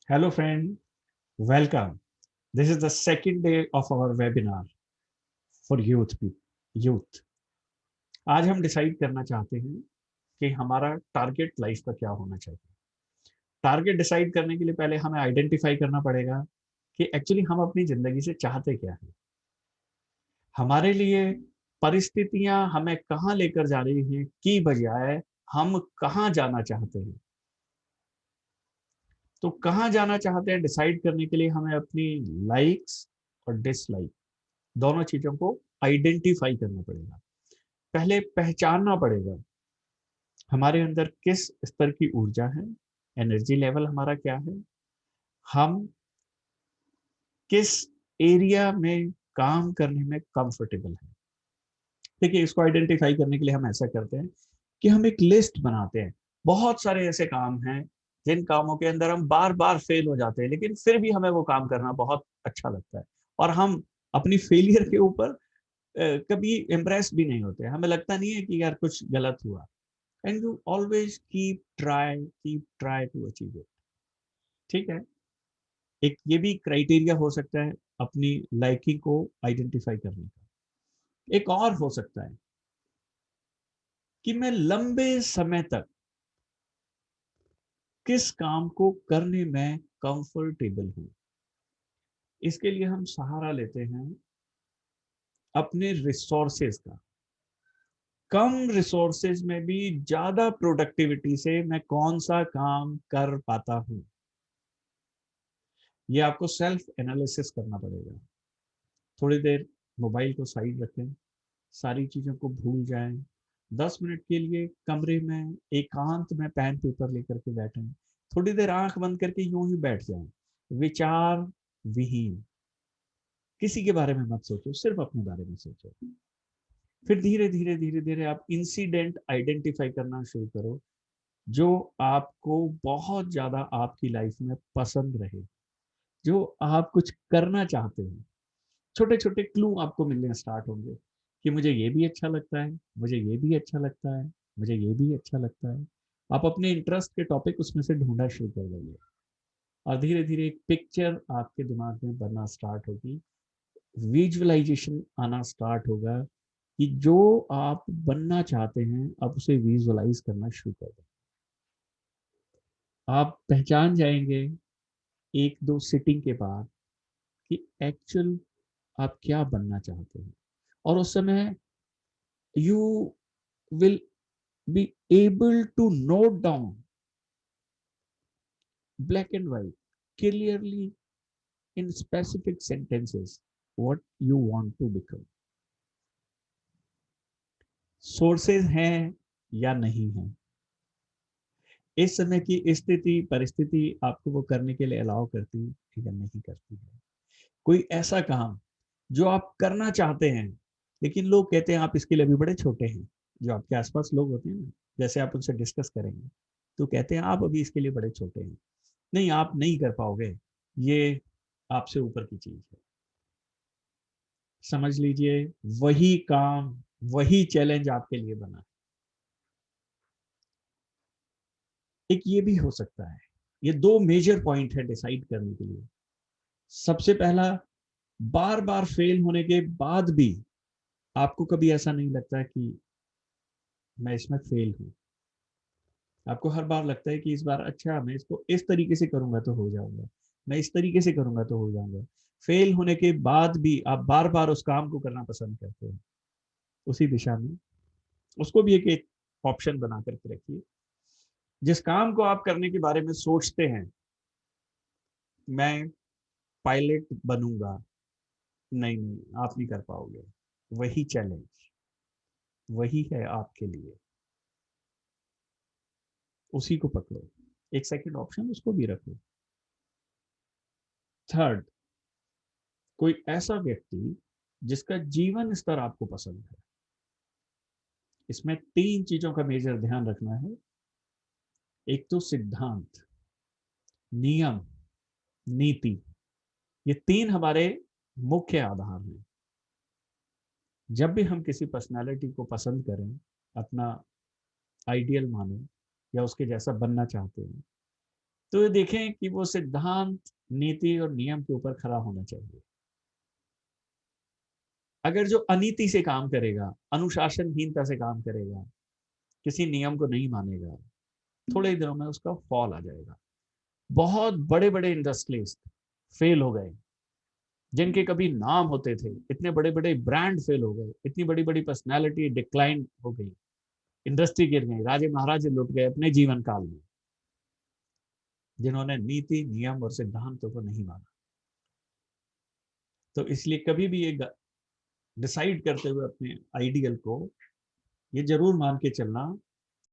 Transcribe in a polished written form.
Hello, friend. Welcome. This is the second day of our webinar for youth. आज हम decide करना चाहते हैं कि हमारा टारगेट लाइफ का क्या होना चाहिए। टारगेट डिसाइड करने के लिए पहले हमें आइडेंटिफाई करना पड़ेगा कि एक्चुअली हम अपनी जिंदगी से चाहते क्या हैं। हमारे लिए परिस्थितियां हमें कहाँ लेकर जा रही हैं की बजाय हम कहाँ जाना चाहते हैं। तो कहाँ जाना चाहते हैं डिसाइड करने के लिए हमें अपनी लाइक्स और डिसलाइक दोनों चीजों को आइडेंटिफाई करना पड़ेगा। पहले पहचानना पड़ेगा हमारे अंदर किस स्तर की ऊर्जा है, एनर्जी लेवल हमारा क्या है, हम किस एरिया में काम करने में कंफर्टेबल है। देखिए, इसको आइडेंटिफाई करने के लिए हम ऐसा करते हैं कि हम एक लिस्ट बनाते हैं। बहुत सारे ऐसे काम हैं जिन कामों के अंदर हम बार बार फेल हो जाते हैं, लेकिन फिर भी हमें वो काम करना बहुत अच्छा लगता है। और हम अपनी फेलियर के ऊपर कभी इम्प्रेस भी नहीं होते, हमें लगता नहीं है कि यार कुछ गलत हुआ। And you always keep try to achieve it. ठीक है। एक ये भी क्राइटेरिया हो सकता है अपनी लाइकिंग को आइडेंटिफाई करने का। एक और हो सकता है कि मैं लंबे समय तक किस काम को करने में कंफर्टेबल हूं। इसके लिए हम सहारा लेते हैं अपने रिसोर्सेज का। कम रिसोर्सेज में भी ज्यादा प्रोडक्टिविटी से मैं कौन सा काम कर पाता हूं, ये आपको सेल्फ एनालिसिस करना पड़ेगा। थोड़ी देर मोबाइल को साइड रखें, सारी चीजों को भूल जाएं। 10 मिनट के लिए कमरे में एकांत में पेन पेपर लेकर के बैठें। थोड़ी देर आंख बंद करके यूं ही बैठ जाएं, विचार विहीन। किसी के बारे में मत सोचो, सिर्फ अपने बारे में सोचो। फिर धीरे धीरे आप इंसिडेंट आइडेंटिफाई करना शुरू करो जो आपको बहुत ज्यादा आपकी लाइफ में पसंद रहे, जो आप कुछ करना चाहते हैं। छोटे छोटे क्लू आपको मिलने स्टार्ट होंगे कि मुझे ये भी अच्छा लगता है, मुझे ये भी अच्छा लगता है, मुझे ये भी अच्छा लगता है। आप अपने इंटरेस्ट के टॉपिक उसमें से ढूंढना शुरू कर देंगे और धीरे धीरे एक पिक्चर आपके दिमाग में बनना स्टार्ट होगी। विजुअलाइजेशन आना स्टार्ट होगा कि जो आप बनना चाहते हैं आप उसे विजुअलाइज करना शुरू कर दें। आप पहचान जाएंगे एक दो सिटिंग के बाद कि एक्चुअल आप क्या बनना चाहते हैं। और उस समय you will be able to note down black and white clearly in specific sentences what you want to become। Sources हैं या नहीं है, इस समय की स्थिति परिस्थिति आपको वो करने के लिए अलाउ करती है या नहीं करती है। कोई ऐसा काम जो आप करना चाहते हैं लेकिन लोग कहते हैं आप इसके लिए अभी बड़े छोटे हैं। जो आपके आसपास लोग होते हैं ना, जैसे आप उनसे डिस्कस करेंगे तो कहते हैं आप अभी इसके लिए बड़े छोटे हैं, नहीं आप नहीं कर पाओगे, ये आपसे ऊपर की चीज है। समझ लीजिए वही काम, वही चैलेंज आपके लिए बना है। एक ये भी हो सकता है। ये दो मेजर पॉइंट है डिसाइड करने के लिए। सबसे पहला, बार बार फेल होने के बाद भी आपको कभी ऐसा नहीं लगता कि मैं इसमें फेल हूं। आपको हर बार लगता है कि इस बार अच्छा मैं इसको इस तरीके से करूंगा तो हो जाऊंगा, मैं इस तरीके से करूंगा तो हो जाऊंगा। फेल होने के बाद भी आप बार बार उस काम को करना पसंद करते हैं उसी दिशा में। उसको भी एक ऑप्शन बना करके रखिए। जिस काम को आप करने के बारे में सोचते हैं, मैं पायलट बनूंगा, नहीं नहीं आप नहीं कर पाओगे। वही चैलेंज वही है आपके लिए, उसी को पकड़ो। एक सेकंड ऑप्शन उसको भी रखो। थर्ड, कोई ऐसा व्यक्ति जिसका जीवन स्तर आपको पसंद है। इसमें तीन चीजों का मेजर ध्यान रखना है। एक तो सिद्धांत, नियम, नीति। ये तीन हमारे मुख्य आधार हैं। जब भी हम किसी पर्सनालिटी को पसंद करें, अपना आइडियल माने या उसके जैसा बनना चाहते हैं, तो ये देखें कि वो सिद्धांत, नीति और नियम के ऊपर खड़ा होना चाहिए। अगर जो अनीति से काम करेगा, अनुशासनहीनता से काम करेगा, किसी नियम को नहीं मानेगा, थोड़े ही दिनों में उसका फॉल आ जाएगा। बहुत बड़े बड़े इंडस्ट्रियलिस्ट फेल हो गए, जिनके कभी नाम होते थे, इतने बड़े बड़े ब्रांड फेल हो गए, इतनी बड़ी बड़ी पर्सनालिटी डिक्लाइन हो गई, इंडस्ट्री गिर गई, राजे महाराजे लुट गए अपने जीवन काल में, जिन्होंने नीति, नियम और सिद्धांतों को नहीं माना। तो इसलिए कभी भी ये डिसाइड करते हुए अपने आइडियल को ये जरूर मान के चलना